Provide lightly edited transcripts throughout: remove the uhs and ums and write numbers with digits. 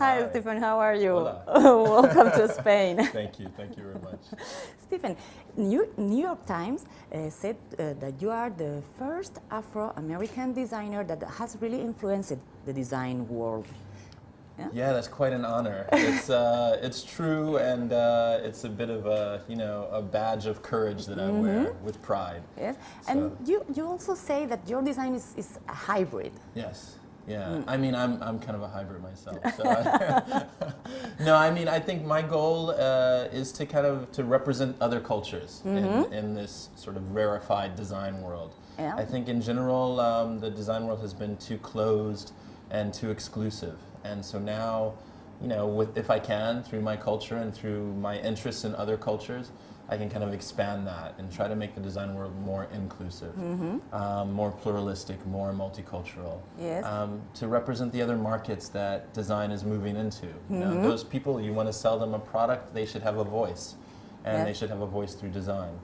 Hi, Hi. Stephen, how are you? Hola. Welcome to Spain. Thank you very much. Stephen, New York Times said that you are the first Afro-American designer that has really influenced the design world. Yeah, that's quite an honor. It's true, and it's a bit of a badge of courage that I wear with pride. Yes, So. and you also say that your design is a hybrid. Yes. Yeah, I mean, I'm kind of a hybrid myself. So no, I mean, I think my goal is to to represent other cultures in this sort of rarefied design world. Yeah. I think in general, the design world has been too closed and too exclusive. And so now, if I can, through my culture and through my interests in other cultures, I can kind of expand that and try to make the design world more inclusive, more pluralistic, more multicultural. Yes. To represent the other markets that design is moving into. Those people, you want to sell them a product, they should have a voice. And they should have a voice through design.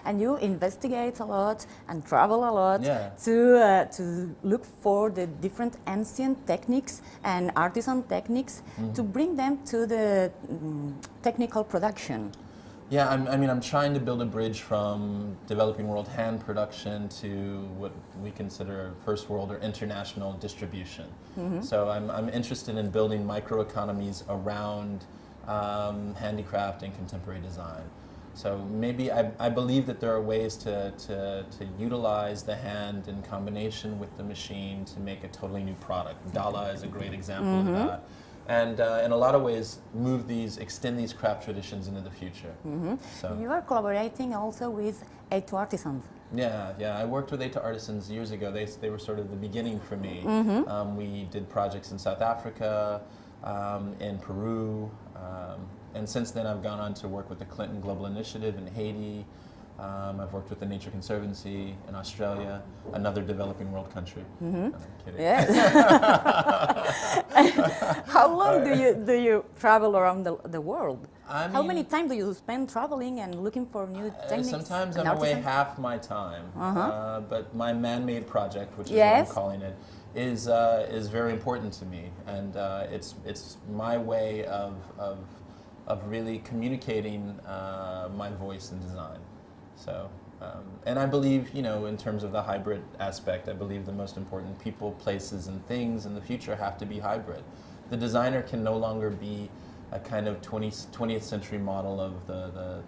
And you investigate a lot and travel a lot to look for the different ancient techniques and artisan techniques to bring them to the technical production. Yeah, I'm trying to build a bridge from developing world hand production to what we consider first world or international distribution. So I'm interested in building microeconomies around handicraft and contemporary design. So maybe I believe that there are ways to utilize the hand in combination with the machine to make a totally new product. Dala is a great example of that. And in a lot of ways extend these craft traditions into the future. So. You are collaborating also with A2 artisans. Yeah, I worked with A2 artisans years ago. They were sort of the beginning for me. We did projects in South Africa, in Peru, and since then I've gone on to work with the Clinton Global Initiative in Haiti. I've worked with the Nature Conservancy in Australia, another developing world country. I'm kidding. Yes. How long do you travel around the world? How many times do you spend traveling and looking for new techniques? Sometimes I'm away half my time, but my man-made project, which is what I'm calling it, is very important to me, and it's my way of really communicating my voice in design. So, and I believe, in terms of the hybrid aspect, I believe the most important people, places, and things in the future have to be hybrid. The designer can no longer be a kind of 20th century model of the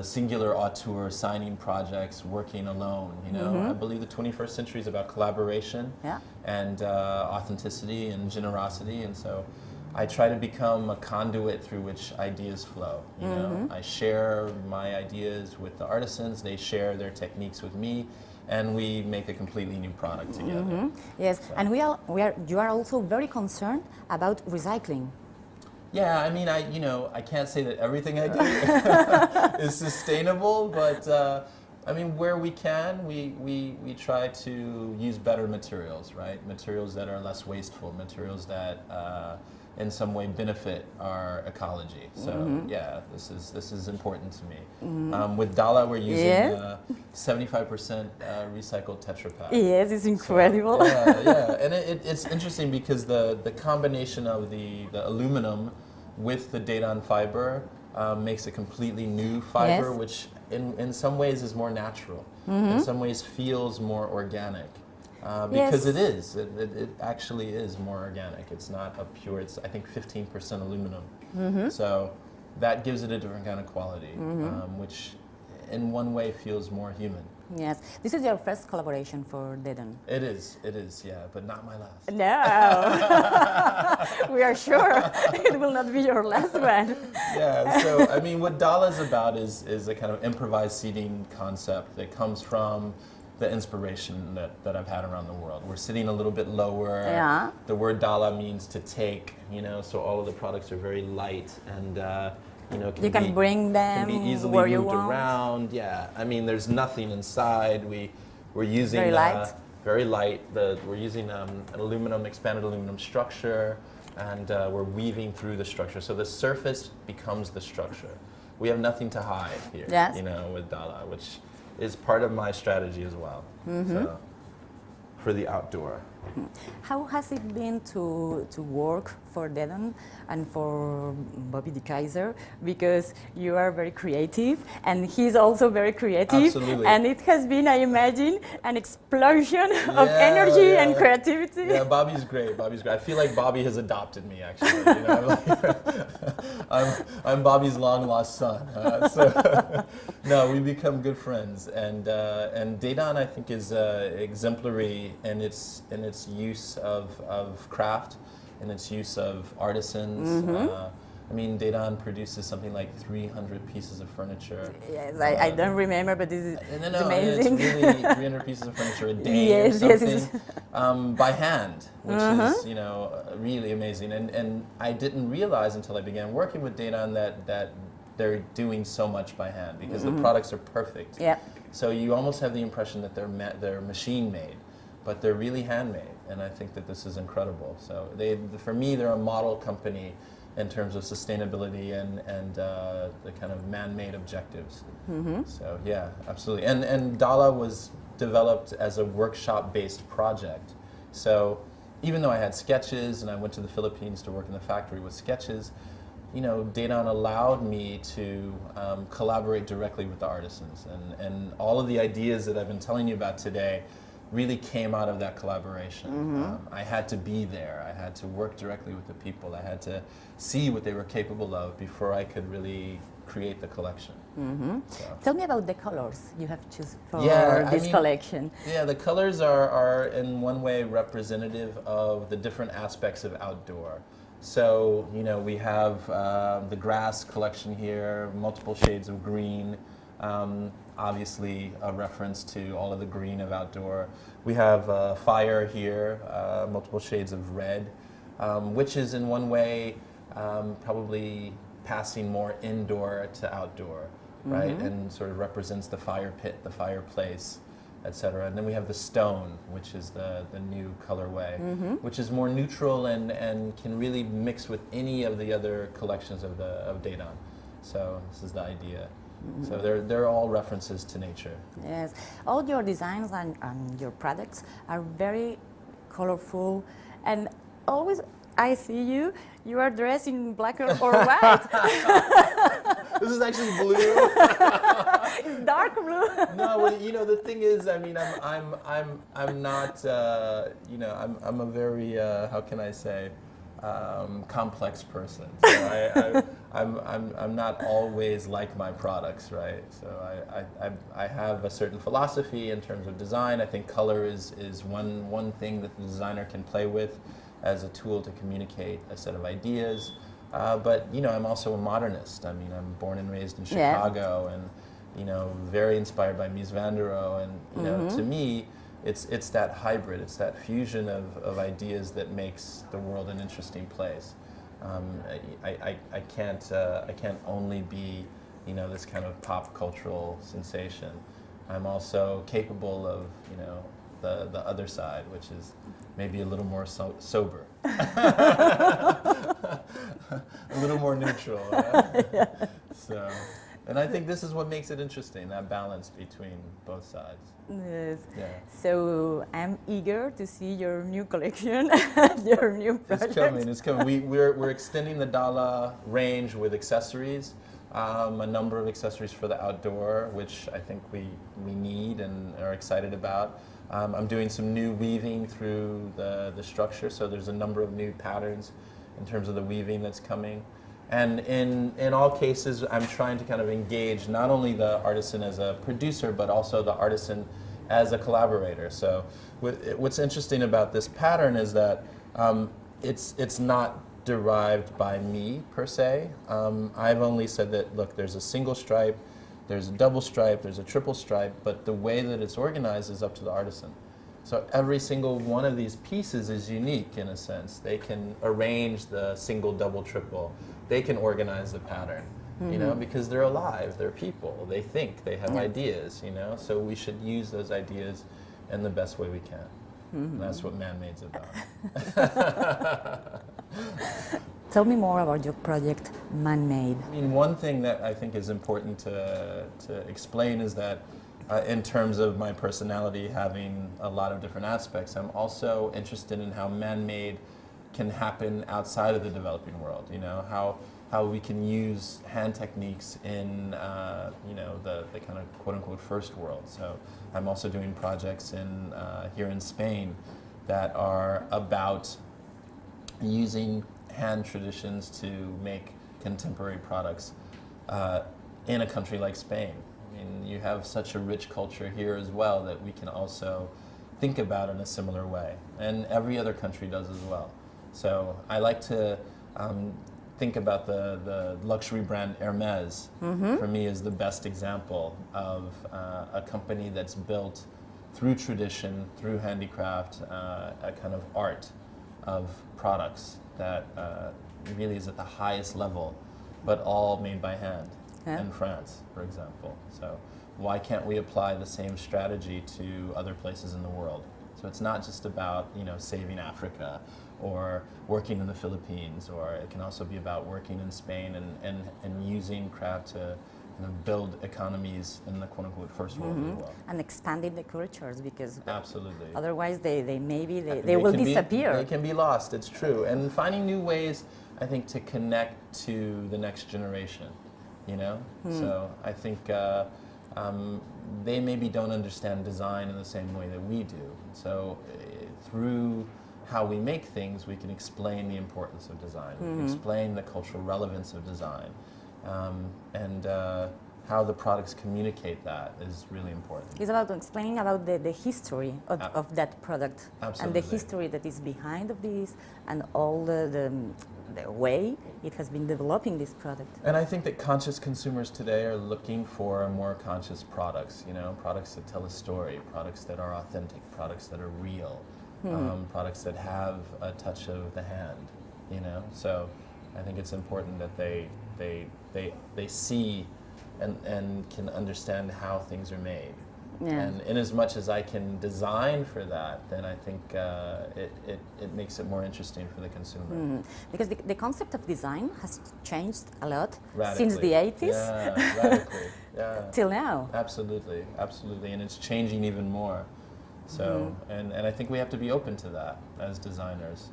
singular auteur signing projects, working alone. I believe the 21st century is about collaboration and authenticity and generosity, and so I try to become a conduit through which ideas flow. I share my ideas with the artisans, they share their techniques with me, and we make a completely new product together. Yes, so. And you are also very concerned about recycling. Yeah, I mean, I can't say that everything I do is sustainable, but I mean, where we can, we try to use better materials, right? Materials that are less wasteful, materials that in some way benefit our ecology. So yeah, this is important to me. With Dala, we're using 75% recycled Tetra Pak. Yes, it's incredible. So, yeah, and it's interesting because the combination of the aluminum with the Dedon fiber makes a completely new fiber, which in some ways is more natural. In some ways feels more organic. Because it actually is more organic. It's not a pure, it's I think 15% aluminum. So that gives it a different kind of quality, which in one way feels more human. Yes, this is your first collaboration for Dedon. It is, yeah, but not my last. No, we are sure it will not be your last one. Yeah, so I mean what Dala is about is a kind of improvised seating concept that comes from the inspiration that I've had around the world. We're sitting a little bit lower. Yeah. The word Dala means to take, so all of the products are very light and you can bring them can be easily where you moved want. around. Yeah, I mean there's nothing inside. We're using very light. Very light. We're using an expanded aluminum structure, and we're weaving through the structure. So the surface becomes the structure. We have nothing to hide here. Yes. With Dala, which is part of my strategy as well. So, for the outdoor. How has it been to work for Dedon and for Bobby de Keyser? Because you are very creative and he's also very creative. Absolutely. And it has been, I imagine, an explosion of energy and creativity. Yeah, Bobby's great. Bobby's great. I feel like Bobby has adopted me, actually. You know, I'm Bobby's long-lost son. No, we become good friends. And Dedon, I think, is exemplary in its use of craft, in its use of artisans. I mean, Dedon produces something like 300 pieces of furniture. Yes, I don't remember, but this is amazing. It's really 300 pieces of furniture a day or something, by hand, which is, you know, really amazing. And I didn't realize until I began working with Dedon that they're doing so much by hand, because the products are perfect. Yeah. So you almost have the impression that they're machine made, but they're really handmade. And I think that this is incredible. So for me, they're a model company in terms of sustainability and the kind of man-made objectives. So yeah, absolutely. And Dala was developed as a workshop-based project. So even though I had sketches and I went to the Philippines to work in the factory with sketches, you know, Dedon allowed me to collaborate directly with the artisans. And all of the ideas that I've been telling you about today really came out of that collaboration. I had to be there. I had to work directly with the people. I had to see what they were capable of before I could really create the collection. So. Tell me about the colors you have chosen for this collection. Yeah, the colors are in one way representative of the different aspects of outdoor. So, you know, we have the grass collection here, multiple shades of green. Obviously a reference to all of the green of outdoor. We have fire here, multiple shades of red, which is in one way probably passing more indoor to outdoor, right? And sort of represents the fire pit, the fireplace, etc. And then we have the stone, which is the new colorway, which is more neutral and can really mix with any of the other collections of Dedon. So this is the idea. So they're all references to nature. Yes, all your designs and your products are very colorful, and always I see you are dressed in black or white. This is actually blue. It's dark blue. No, well, you know, the thing is, I mean, I'm not, you know, I'm a very how can I say, complex person. So I'm not always like my products, right? So I have a certain philosophy in terms of design. I think color is one thing that the designer can play with as a tool to communicate a set of ideas. But you know, I'm also a modernist. I mean, I'm born and raised in Chicago, and you know, very inspired by Mies van der Rohe, and you know, to me, it's that hybrid, it's that fusion of ideas that makes the world an interesting place. I can't only be, you know, this kind of pop cultural sensation. I'm also capable of, you know, the other side, which is maybe a little more sober, a little more neutral. So, and I think this is what makes it interesting, that balance between both sides. Yes. Yeah. So I'm eager to see your new collection, your new project. It's coming. We're extending the Dala range with accessories, a number of accessories for the outdoor, which I think we need and are excited about. I'm doing some new weaving through the structure, so there's a number of new patterns in terms of the weaving that's coming. And in all cases, I'm trying to kind of engage not only the artisan as a producer, but also the artisan as a collaborator. So what's interesting about this pattern is that it's not derived by me, per se. I've only said that, look, there's a single stripe, there's a double stripe, there's a triple stripe, but the way that it's organized is up to the artisan. So every single one of these pieces is unique in a sense. They can arrange the single, double, triple. They can organize the pattern, you know, because they're alive, they're people, they think, they have ideas, you know, so we should use those ideas in the best way we can. And that's what man-made's about. Tell me more about your project, Man-Made. I mean, one thing that I think is important to explain is that in terms of my personality having a lot of different aspects, I'm also interested in how man-made can happen outside of the developing world. You know, how we can use hand techniques in you know, the kind of quote-unquote first world. So I'm also doing projects in here in Spain that are about using hand traditions to make contemporary products in a country like Spain. I mean, you have such a rich culture here as well that we can also think about in a similar way, and every other country does as well. So I like to think about the luxury brand Hermes. For me, is the best example of a company that's built through tradition, through handicraft, a kind of art of products that really is at the highest level, but all made by hand in France, for example. So why can't we apply the same strategy to other places in the world? So it's not just about, you know, saving Africa or working in the Philippines, or it can also be about working in Spain and using craft to, you know, build economies in the quote-unquote first world as well. And expanding the cultures, because absolutely, otherwise they will disappear. They can be lost, it's true. And finding new ways, I think, to connect to the next generation, you know? So I think they maybe don't understand design in the same way that we do. So through how we make things, we can explain the importance of design, we can explain the cultural relevance of design, and how the products communicate that is really important. It's about explaining about the history of that product. Absolutely. And the history that is behind of this, and all the way it has been developing this product. And I think that conscious consumers today are looking for more conscious products, you know, products that tell a story, products that are authentic, products that are real, products that have a touch of the hand, you know. So I think it's important that they see and can understand how things are made. And in as much as I can design for that, then I think it makes it more interesting for the consumer. Because the concept of design has changed a lot Radically. since the 80s. Yeah, radically. Yeah. Till now. Absolutely, absolutely, and it's changing even more. So, and I think we have to be open to that as designers.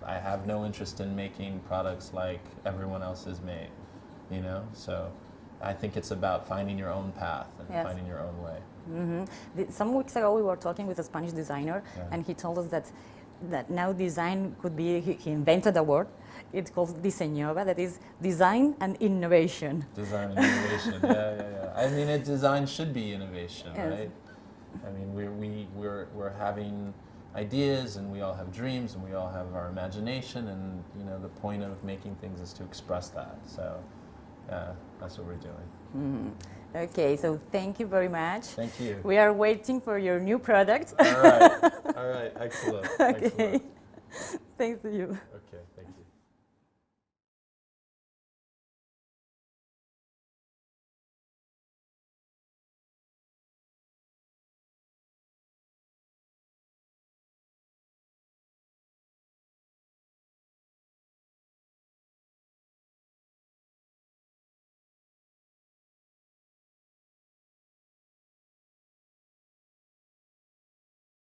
I have no interest in making products like everyone else has made, you know. So, I think it's about finding your own path and finding your own way. Some weeks ago, we were talking with a Spanish designer, and he told us that now design could be. He invented a word. It's called diseño, that is design and innovation. Design and innovation. Yeah. I mean, design should be innovation, right? I mean, we're having ideas, and we all have dreams, and we all have our imagination, and you know, the point of making things is to express that. So, that's what we're doing. Okay, so thank you very much. Thank you. We are waiting for your new product. All right, excellent. Okay. Thanks to you. Okay.